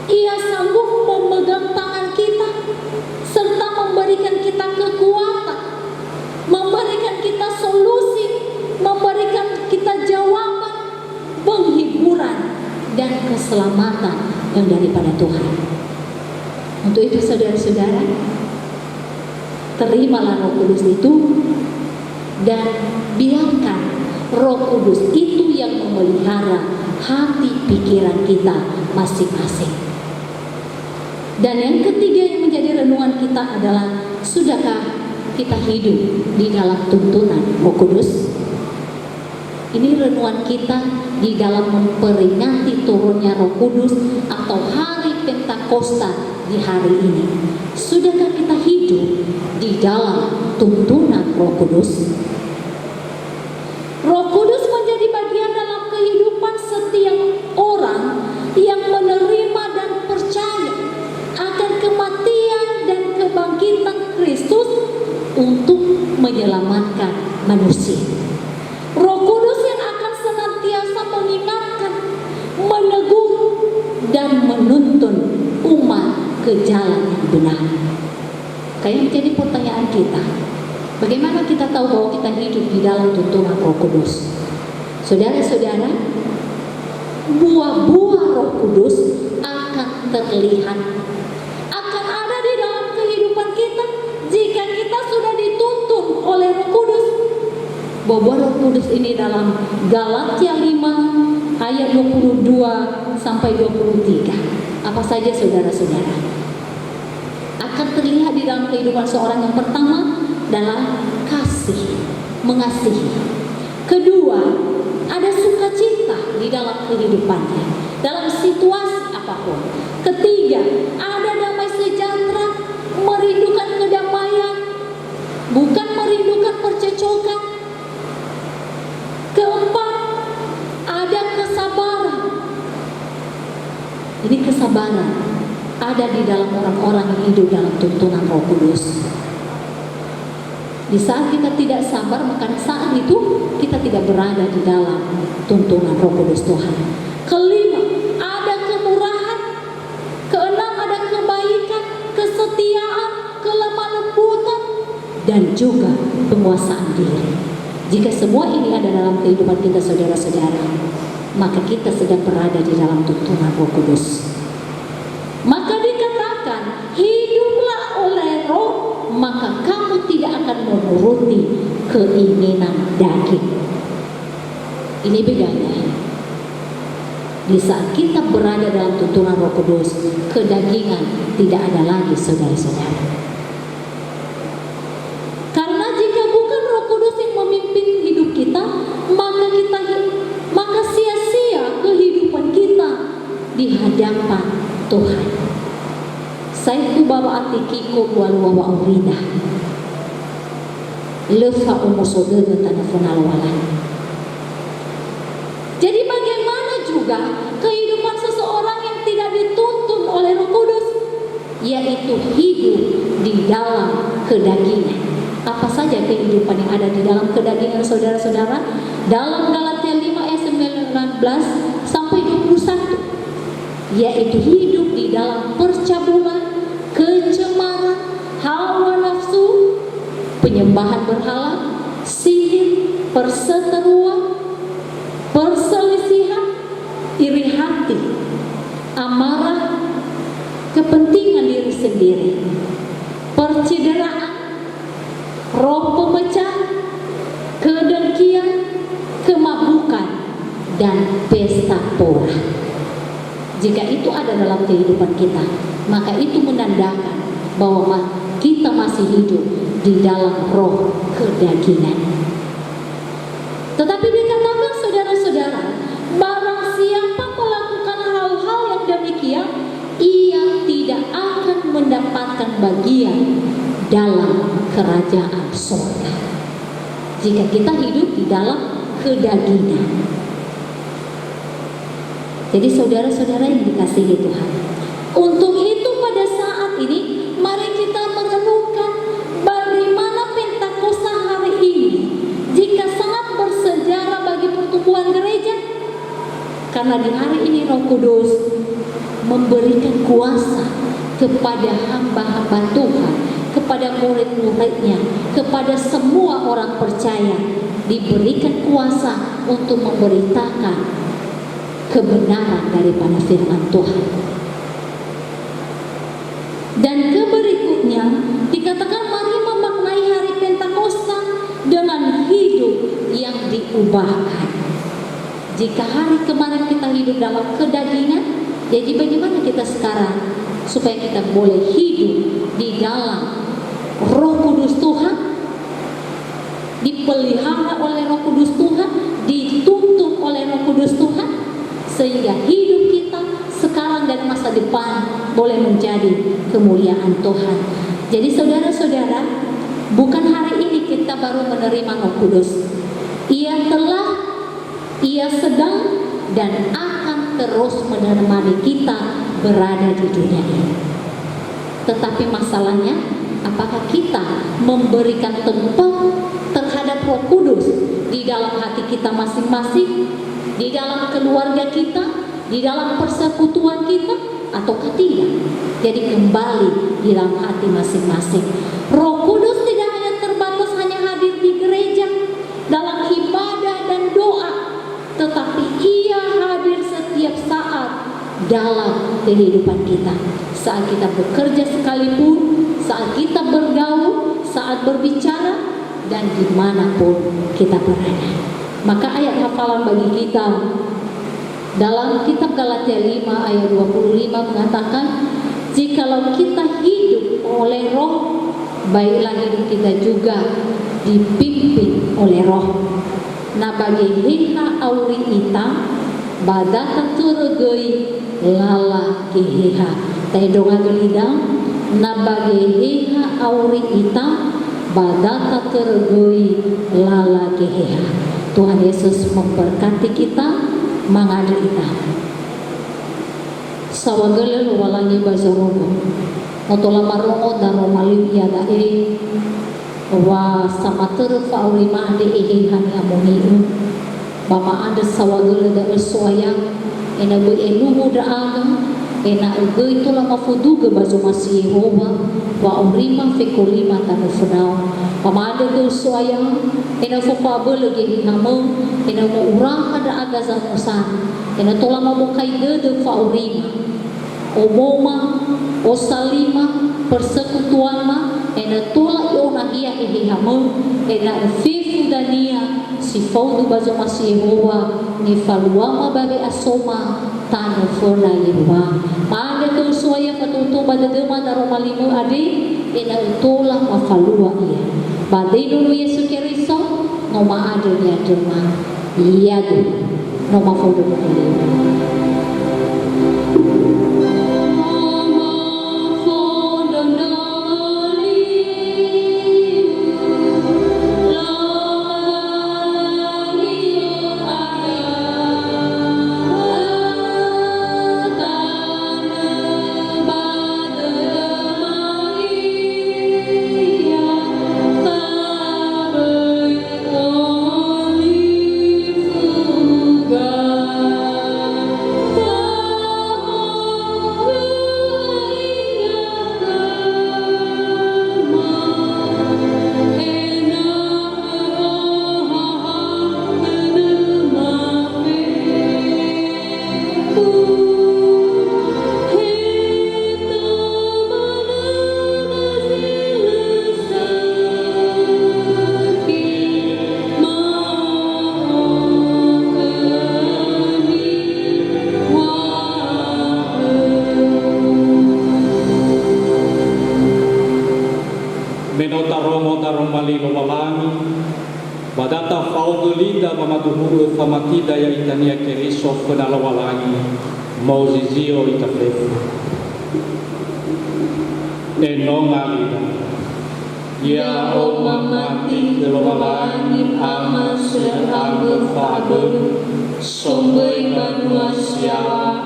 Ia sanggup memegang tangan kita serta memberikan kita kekuatan, memberikan kita solusi, memberikan kita jawaban, penghiburan, dan keselamatan yang daripada Tuhan. Untuk itu saudara-saudara, terimalah Roh Kudus itu dan biarkan Roh Kudus itu yang memelihara hati pikiran kita masing-masing. Dan yang ketiga yang menjadi renungan kita adalah, sudahkah kita hidup di dalam tuntunan Roh Kudus? Ini renungan kita di dalam memperingati turunnya Roh Kudus atau hari Pentakosta di hari ini? Sudahkah kita hidup di dalam tuntunan Roh Kudus? Roh Kudus menjadi bagian dalam kehidupan setiap orang yang menerima dan percaya akan kematian dan kebangkitan Kristus untuk menyelamatkan manusia. Roh Kudus yang akan senantiasa mengingatkan, menegur, dan menuntun umat ke jalan yang benar. Kayak menjadi pertanyaan kita, bagaimana kita tahu bahwa kita hidup di dalam tuntunan Roh Kudus? Saudara-saudara, buah-buah Roh Kudus akan terlihat, akan ada di dalam kehidupan kita jika kita sudah dituntun oleh Roh Kudus. Buah-buah Roh Kudus ini dalam Galatia 5 ayat 22 sampai 23. Apa saja saudara-saudara? Akan terlihat di dalam kehidupan seorang. Yang pertama adalah kasih, mengasihi. Kedua, ada sukacita di dalam kehidupannya, dalam situasi apapun. Ketiga, ada damai sejahtera, merindukan kedamaian, bukan merindukan percecokan. Keempat, ada kesabaran. Ini kesabaran ada di dalam orang-orang yang hidup dalam tuntunan Roh Kudus. Di saat kita tidak sabar, maka saat itu kita tidak berada di dalam tuntunan Roh Kudus Tuhan. Kelima, ada kemurahan. Keenam, ada kebaikan, kesetiaan, kelemah lembutan, dan juga penguasaan diri. Jika semua ini ada dalam kehidupan kita saudara-saudara, maka kita sedang berada di dalam tuntunan Roh Kudus. Maka dikatakan, hiduplah oleh Roh, maka kamu tidak akan menuruti keinginan daging. Ini bedanya. Di saat kita berada dalam tuntunan Roh Kudus, kedagingan tidak ada lagi saudara-saudara. Karena jika bukan Roh Kudus yang memimpin hidup kita, maka sia-sia kehidupan kita di hadapan Tuhan. Saiku bawa atikiko walwa wa urida. Lefa umosodega tanah funalwalan. Jadi bagaimana juga kehidupan seseorang yang tidak dituntun oleh Roh Kudus, yaitu hidup di dalam kedagingan. Apa saja kehidupan yang ada di dalam kedagingan saudara-saudara? Dalam Galatia 5 ayat 19 sampai 21, yaitu hidup di dalam percabulan, kecemaran, hawa nafsu, penyembahan berhala, sihir, perseteruan, perselisihan, iri hati, amarah, kepentingan diri sendiri, percideraan, roh pemecah, kedengkian, kemabukan, dan pesta pora. Jika itu ada dalam kehidupan kita, maka itu menandakan bahwa kita masih hidup di dalam roh kedagingan. Tetapi dikatakan saudara-saudara, barang siapa melakukan hal-hal yang demikian, ia tidak akan mendapatkan bagian dalam kerajaan surga. Jika kita hidup di dalam kedagingan. Jadi saudara-saudara yang dikasihi Tuhan, untuk itu pada saat ini mari kita merenungkan bagaimana Pentakosta hari ini jika sangat bersejarah bagi pertumbuhan gereja. Karena di hari ini Roh Kudus memberikan kuasa kepada hamba-hamba Tuhan, kepada murid-muridnya, kepada semua orang percaya, diberikan kuasa untuk memberitakan kebenaran daripada firman Tuhan. Dan berikutnya dikatakan mari memaknai hari Pentakosta dengan hidup yang diubahkan. Jika hari kemarin kita hidup dalam kedagingan, jadi bagaimana kita sekarang supaya kita boleh hidup di dalam Roh Kudus Tuhan, dipelihara oleh Roh Kudus Tuhan, dituntun oleh Roh Kudus Tuhan, sehingga hidup kita sekarang dan masa masa depan boleh menjadi kemuliaan Tuhan. Jadi saudara-saudara, bukan hari ini kita baru menerima Roh Kudus. Ia telah, ia sedang, dan akan terus menemani kita berada di dunia ini. Tetapi masalahnya, apakah kita memberikan tempat terhadap Roh Kudus di dalam hati kita masing-masing, di dalam keluarga kita, di dalam persekutuan kita, ataukah tidak? Jadi kembali di dalam hati masing-masing. Roh Kudus tidak hanya terbatas hanya hadir di gereja dalam ibadah dan doa, tetapi ia hadir setiap saat dalam kehidupan kita. Saat kita bekerja sekalipun, saat kita bergaul, saat berbicara, dan dimanapun kita berada. Maka ayat hafalan bagi kita dalam kitab Galatia 5 ayat 25 mengatakan, jikalau kita hidup oleh Roh, baiklah hidup kita juga dipimpin oleh Roh. Na bagi heha auri ita badata turugoi lala keheha. Taidonga gelidang na bagi heha auri ita badata turugoi lala keheha. Tuhan Yesus memberkati kita, mengadu kita. Sawagele walangi bazorogo. Otola marongo daro malim yadae wa samater fauli mande ehe hani amoniu. Bama ada sawagele da esoyang ena bu enuhu da aga ena ego itu lama fuduga bazo masih Yehova wa urima fekolima tanu funau. Bama ada ke esoyang ena fopa bele ge hinamu ena mo urang ada aga zamusan ena tola mo kai de fa urima omoma osalima persekutuan ma ena tola iona ia ehihamu ena fifu dania si faudu bazo masih Yehova ni faluama babe asoma tanu fona Yehova pada tu suaya patutu pada dema daro malimu ade ena tola mafalua ia badai dulu Yesus Kristo noma ade nia dema iya tu noma faudu malimu. Badata faudulinda mamaduhuru famatida ya itania keriso penalawalangi mauzizio itafefu enongalida ya Allah mati kelowalangi amas seabu fadun somboi manusia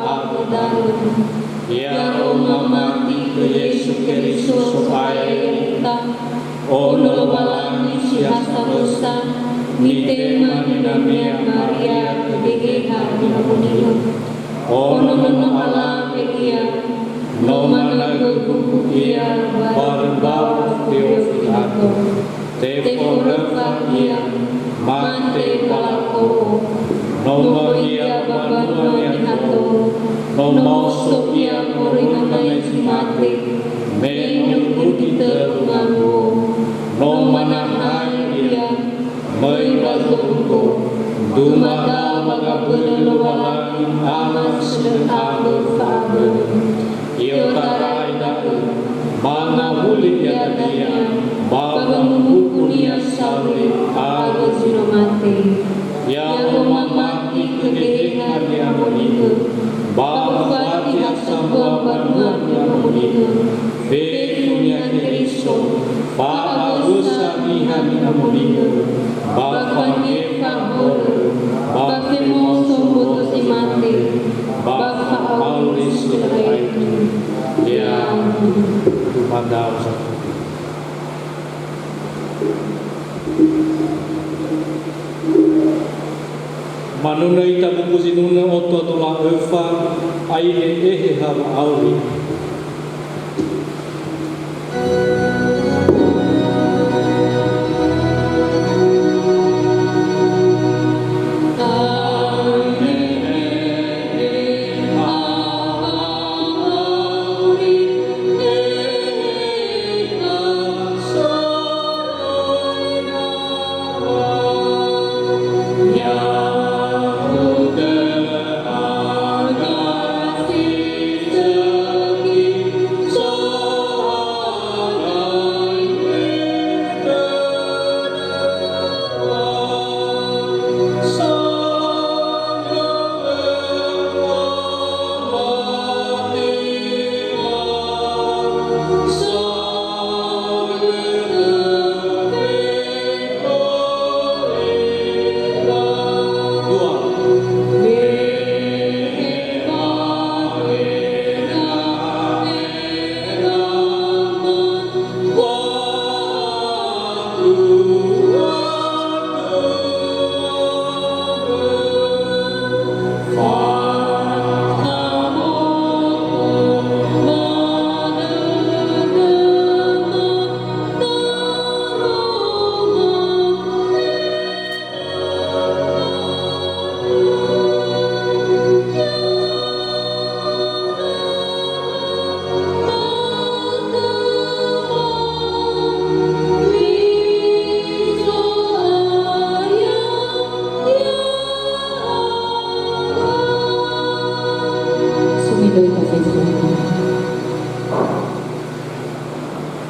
abudalun ya Allah mati ke Yesus Kristus supaya kita ono walangi sihasa dosa nite manidamia Maria kegeha dinamunilu ono nono alam egia no managu buku ia barbau teofilato te porrefa ia mante balako no maria babanua nihato no mauso ia morinamai simate menyuk budi terungamu no manahai ia mai bazunko dumada magabul walangi anak sedekah faber ia tarai datu mana muli ya dia babang bukunia sauri aga sinomate ya mama mati kegehan yang itu bawa dia sebuah banua ni amuni Betunya Kristo Paabusa niha ni amuni Bapane pahor Bapemo somboto si mate Bapa aulis itu Ya Tuhan satu Manunay tabukusinuna oto tulang efa aine ehe hava auli.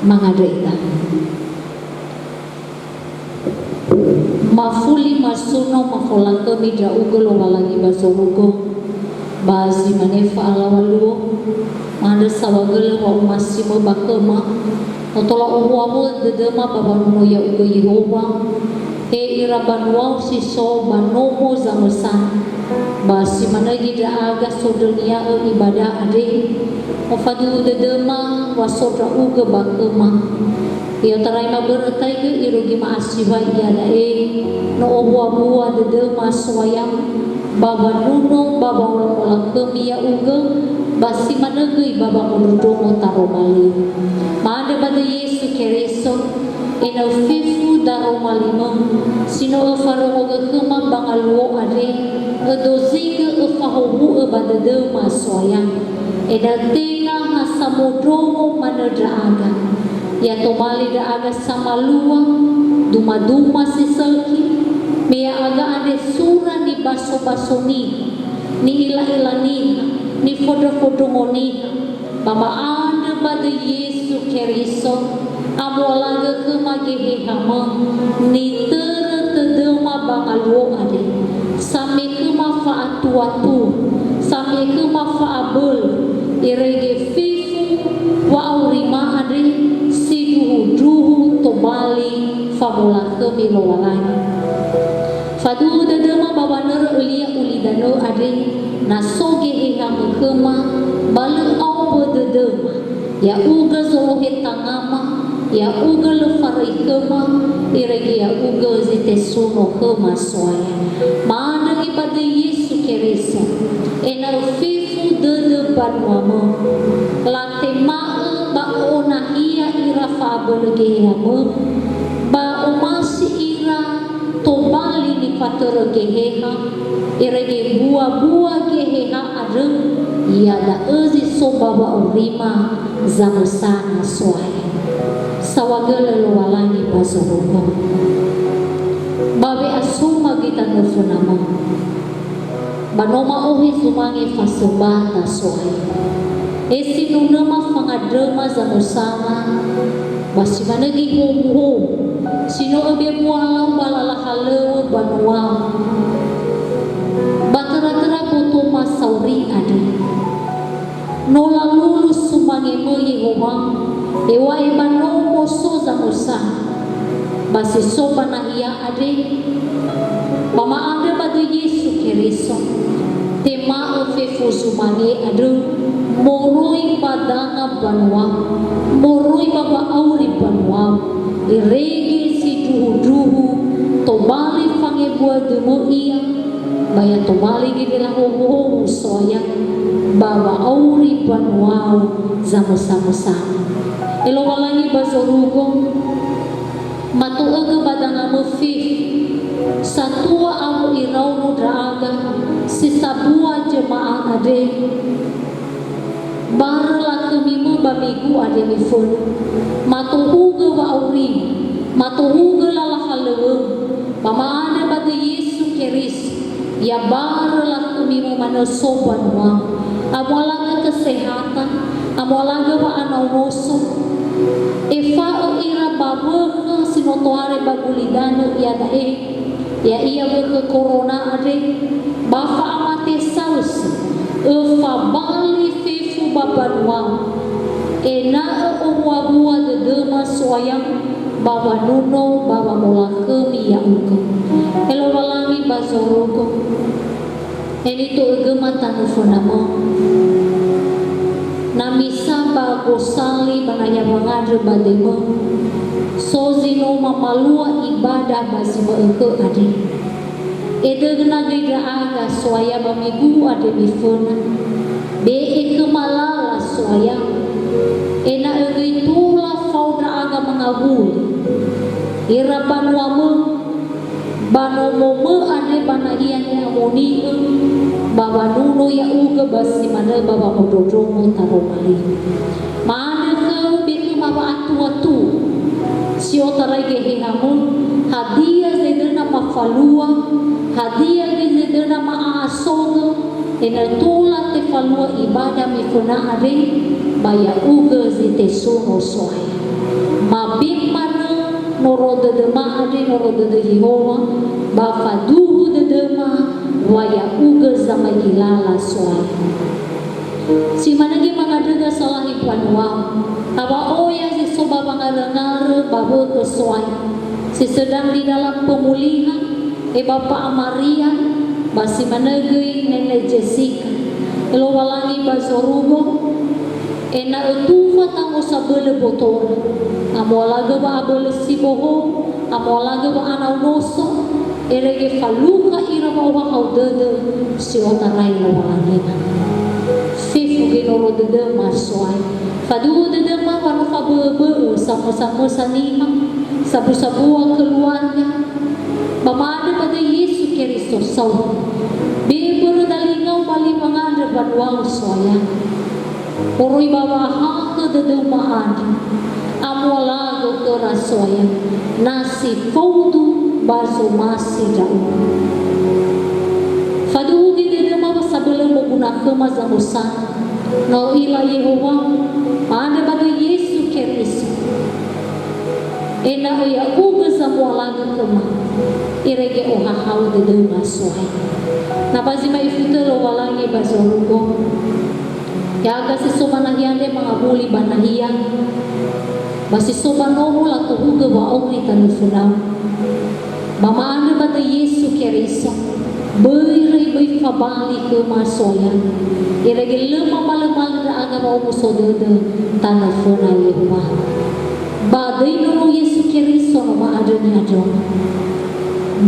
Mangadrita mafuli masuno mafolang kami dra ugo walangi basorugo bazi manefa alawaluo manda sawagel wa masimo bakema otola ohuamu dedema babanuno ya ugo Yehova he irabanwau siso banomo zamesan basi managi dra aga sodonia ibadah ade ofadu dedema wasodra uga bakema ia taraima bertai ke irugi maasiwa ia dae no obua dedema swayam baba nuno baba ulang kemi ya uga basi managi baba mudomo taromali mande bade Yesu Kristo ina fifu daromalima sino farongo kema bangaluo ade ngedoziga fahobu bade dedema swayam edatina hasamodromo manadraaga ya tomali daaga samalua duma sisaki mea aga ade sura ni baso ni ila ni fodo ngoni mama ande pada Yesu Kristo amolaga kemagehe hama ni tedema bangaluo ade same kema faatuatu same kema faabul irege fifu wa aurima ade siduhu tobali famula kemi lowalani fadu dedema babaner ulia ulidano ade nasoge eha mekema balu au dedema ya uga zolohe tangama ya uga lefarai kema irege ya uga zitesuno kema soaya maana ibadah Yesu Kristo ena fifu dede banwama late maa ba onahia ira fabelegehama ba omasi ira tobali ni pateregeheha irege buah geheha adem iada ezi sobaba urima zamesana soaya sawagele lowalangi basoruko babe asuma kita nefunama banoma ohi sumangi fasubata soaya esi nunama fangadrema zamusama basi managi homo sino abe mualam balala halew banua batara-tara putu masauri ade nola lulus sumange mo Yehova ewa ebano moso za mosa basi soba na iya ade mama ade badu Yesu Keriso tema ofefu sumange ade moroi padana banwa moroi baba auri banwa irege si duhu tobali fange buat demo iya baya tobali gede la ho soya baba auri banwa zamo-samo elo walangi bazorugo matu ege badanga mufif satua amu irau mudraga sisabua jemaah ade barla kemimu bamigu ade mifun matu huge wa auri matu huge lala halewe mama ade bade Yesu Keris ya barla kemimu manasoban wa amwalaga kesehatan amwalaga wa anaunoso Eva ira babeke sinotoare bagulidano ya dae ya iya ke corona ade bafa amate saus Eva bali fifu babanwa ena umwa de dema soyang baba nuno baba molake ya uke elo walangi bazoroko enito egema tanufonamo namisa ba gosali banaya bangadre bademo sozino mamalua ibadah basima eke ade ede gena gida aga soya bamigu ade bifona be eke malala soya ena ege itula fauna aga mengabul ira banwamu banomomu ade banahian yang amoni baba nuno ya uga basi mana baba mododromo taromali mana ke biku baba atu sio tarage hamun hadiah zedena mafalua hadiah zedena maasoga ena tula te falua ibadah mifuna ade baya uga zite sono soaya mabim mana norode de ma ade norode de Yehova bafaduhu de dema waya uga zama gilala soal si managi mangadaga salah ipuan wa aba oya si soba mangadengar babu ke soal si sedang di dalam pemulihan bapa Amaria masih managi nenek Jessica elo walangi bazorugo ena etufa tango sabele botol amolaga ba abele siboho amolaga ba anaunoso erege faluka ira bawa kau dede si otarai lawalangina fifu ginoro dede marsoai fadu dede ma wano fabebe sama-sama sanima sabu-sabua keluarga mamade pada Yesu Kristo sau bebero dalingau bali mangade banwang soya oroi bawa hake dede maade amolago ke rasoya nasi faudu baso masih jauh. Fadu gede dema sebelum menggunakan mazamusan. Nau ila Yehova ada pada Yesu Kristus. Ena ya uga semua lagi kema. Irege oha hau de dema soai. Na bazima ifute lo walangi bazorugo. Ya agak sesoba nahiande mangabuli banahia. Basi soba nomo la tuhuga wa auri tanufunau. Mama anda bata Yesu Kristo beri beri fabali ke masoya irege lema malam-malam da aga mau musodede tanah fona Yehova badai nono Yesu Kristo no ma ada ni ada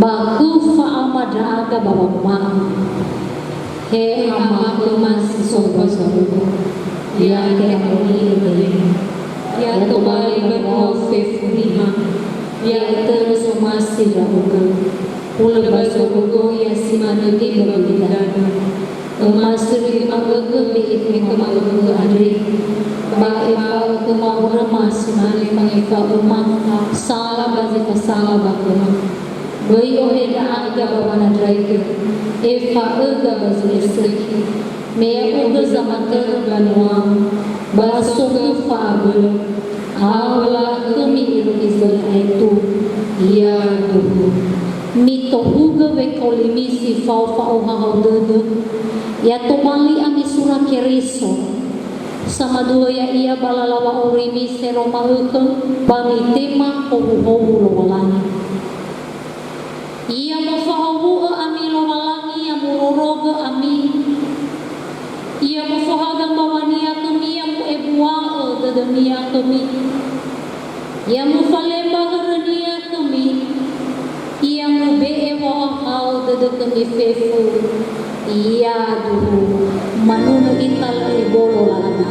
baku fa amada aga baba ma he ama ke masih soba soba ya ke amoni ya to bali berko fefuniha ya terus masih rahukan pula baso go ya simana di bagidana masih di magaga biit me kamaga adri ba ifa ko maura masmale mangifa umma sala bazi sala bakuma bai ohe da aga bawana draike ifa aga bazi seki me uga zamanta banwa baso ko fabul awala kami irukizal itu ya tuh mito huga wekolimisi fau fau hau dede ya tomali ami surah Keriso Sama dua ya ia balalawa urimi seroma ukeng bami tema hohu-hohu lowalangi. Ia mofahawu ami lowalangi yang muroroga ami. Ia mofahagang bawania kami yang muebuang dedemia kami. Ia mofalemba herenia kami. Ia mubee wahau dedekemi fefu. Ia dulu manunu ital ebolo lana.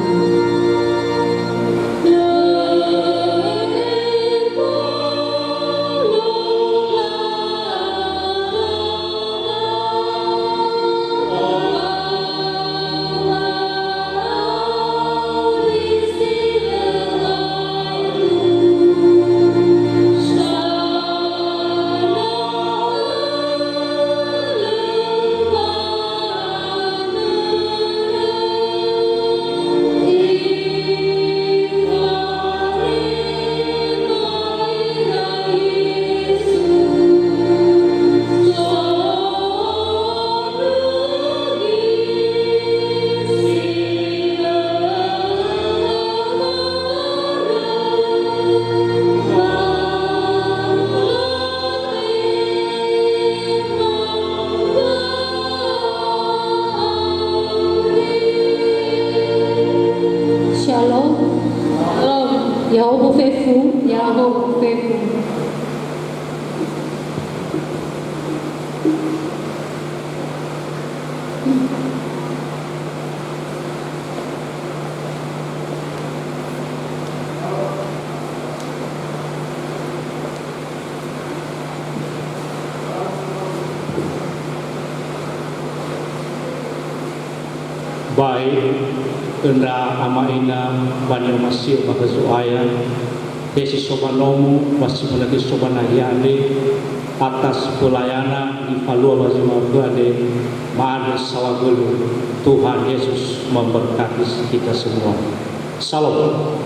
Shalom, Yahoo fefu, Yahoo fefu. Baik, enda ama ina banyak masih makazuaya desi sobanomu masih melagi sobanayande atas pelayanan di Palua Mazimabade Maade Sawagulu. Tuhan Yesus memberkati kita semua. Salam.